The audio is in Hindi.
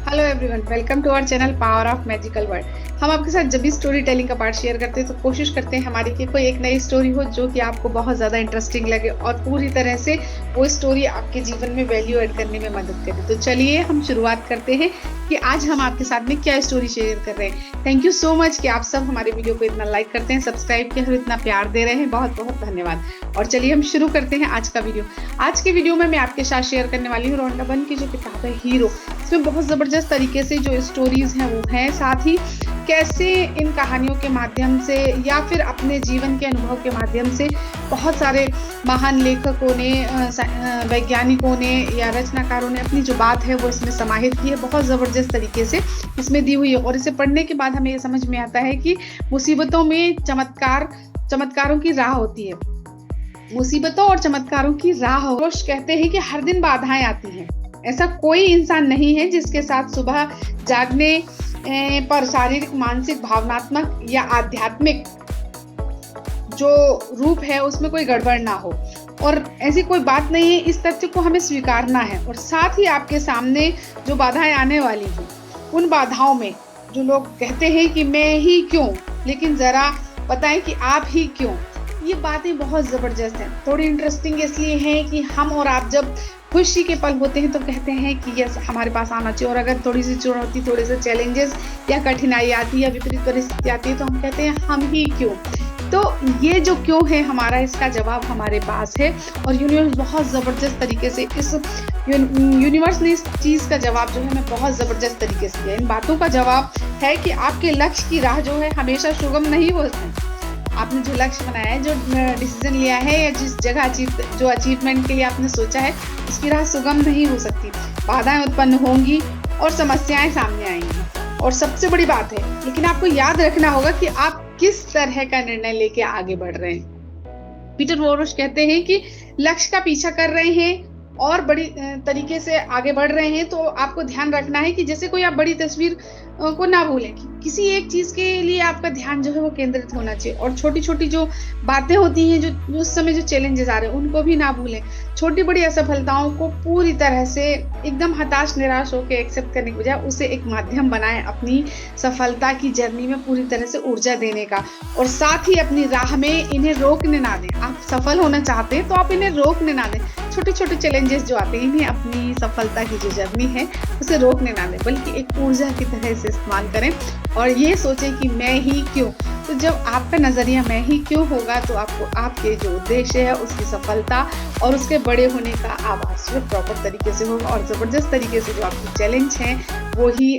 Hello everyone, welcome to our channel power of magical world. हम आपके साथ जब भी स्टोरी टेलिंग का पार्ट शेयर करते हैं तो कोशिश करते हैं हमारी कि कोई एक नई स्टोरी हो जो कि आपको बहुत ज़्यादा इंटरेस्टिंग लगे और पूरी तरह से वो स्टोरी आपके जीवन में वैल्यू ऐड करने में मदद करे। तो चलिए हम शुरुआत करते हैं कि आज हम आपके साथ में क्या स्टोरी शेयर कर रहे हैं। थैंक यू सो मच कि आप सब हमारे वीडियो को इतना लाइक करते हैं, सब्सक्राइब किया और इतना प्यार दे रहे हैं। बहुत बहुत धन्यवाद। और चलिए हम शुरू करते हैं आज का वीडियो। आज के वीडियो में मैं आपके साथ शेयर करने वाली हूँ रोंडा बर्न की जो किताब है हीरो। इसमें बहुत ज़बरदस्त तरीके से जो स्टोरीज हैं वो हैं, साथ ही कैसे इन कहानियों के माध्यम से या फिर अपने जीवन के अनुभव के माध्यम से बहुत सारे महान लेखकों ने, वैज्ञानिकों ने या रचनाकारों ने अपनी जो बात है वो इसमें समाहित की है। बहुत ज़बरदस्त तरीके से इसमें दी हुई है और इसे पढ़ने के बाद हमें ये समझ में आता है कि मुसीबतों में चमत्कारों की राह होती है। मुसीबतों और चमत्कारों की राह रोश कहते हैं कि हर दिन बाधाएं आती हैं। ऐसा कोई इंसान नहीं है जिसके साथ सुबह जागने पर शारीरिक, मानसिक, भावनात्मक या आध्यात्मिक जो रूप है उसमें कोई गड़बड़ ना हो। और ऐसी कोई बात नहीं है, इस तथ्य को हमें स्वीकारना है। और साथ ही आपके सामने जो बाधाएं आने वाली हैं उन बाधाओं में जो लोग कहते हैं कि मैं ही क्यों, लेकिन जरा बताएं कि आप ही क्यों। ये बातें बहुत ज़बरदस्त हैं, थोड़ी इंटरेस्टिंग इसलिए हैं कि हम और आप जब खुशी के पल होते हैं तो कहते हैं कि यस हमारे पास आना चाहिए, और अगर थोड़ी सी चुनौती, थोड़े से चैलेंजेस या कठिनाई आती है या विपरीत परिस्थिति आती है तो हम कहते हैं हम ही क्यों। तो ये जो क्यों है हमारा, इसका जवाब हमारे पास है। और यूनिवर्स बहुत ज़बरदस्त तरीके से यूनिवर्स ने इस चीज़ का जवाब जो है हमें बहुत ज़बरदस्त तरीके से दिया। इन बातों का जवाब है कि आपके लक्ष्य की राह जो है हमेशा सुगम नहीं होती। आपने जो लक्ष्य बनाया है, जो डिसीजन लिया है या जिस जगह जो अचीवमेंट के लिए आपने सोचा है उसकी राह सुगम नहीं हो सकती। बाधाएं उत्पन्न होंगी और समस्याएं सामने आएंगी। और सबसे बड़ी बात है, लेकिन आपको याद रखना होगा कि आप किस तरह का निर्णय लेके आगे बढ़ रहे हैं। पीटर वोरोश कहते हैं कि लक्ष्य का पीछा कर रहे हैं और बड़ी तरीके से आगे बढ़ रहे हैं तो आपको ध्यान रखना है कि जैसे कोई आप बड़ी तस्वीर को ना भूलें कि किसी एक चीज के लिए आपका ध्यान जो है वो केंद्रित होना चाहिए। और छोटी छोटी जो बातें होती हैं, जो उस समय जो चैलेंजेस आ रहे हैं उनको भी ना भूलें। छोटी बड़ी असफलताओं को पूरी तरह से एकदम हताश निराश होकर एक्सेप्ट करने के बजाय उसे एक माध्यम बनाएं अपनी सफलता की जर्नी में पूरी तरह से ऊर्जा देने का। और साथ ही अपनी राह में इन्हें रोकने ना दें। आप सफल होना चाहते हैं तो आप इन्हें रोकने ना दें। छोटे छोटे चैलेंजेस जो आते हैं इन्हें अपनी सफलता की जो जर्नी है उसे रोकने ना दें, बल्कि एक ऊर्जा की तरह से इस्तेमाल करें और ये सोचें कि मैं ही क्यों। तो जब आपका नजरिया मैं ही क्यों होगा तो आपको आपके जो उद्देश्य है उसकी सफलता और उसके बड़े होने का आभास जो प्रॉपर तरीके से होगा। और जबरदस्त तरीके से जो आपके चैलेंज हैं वो ही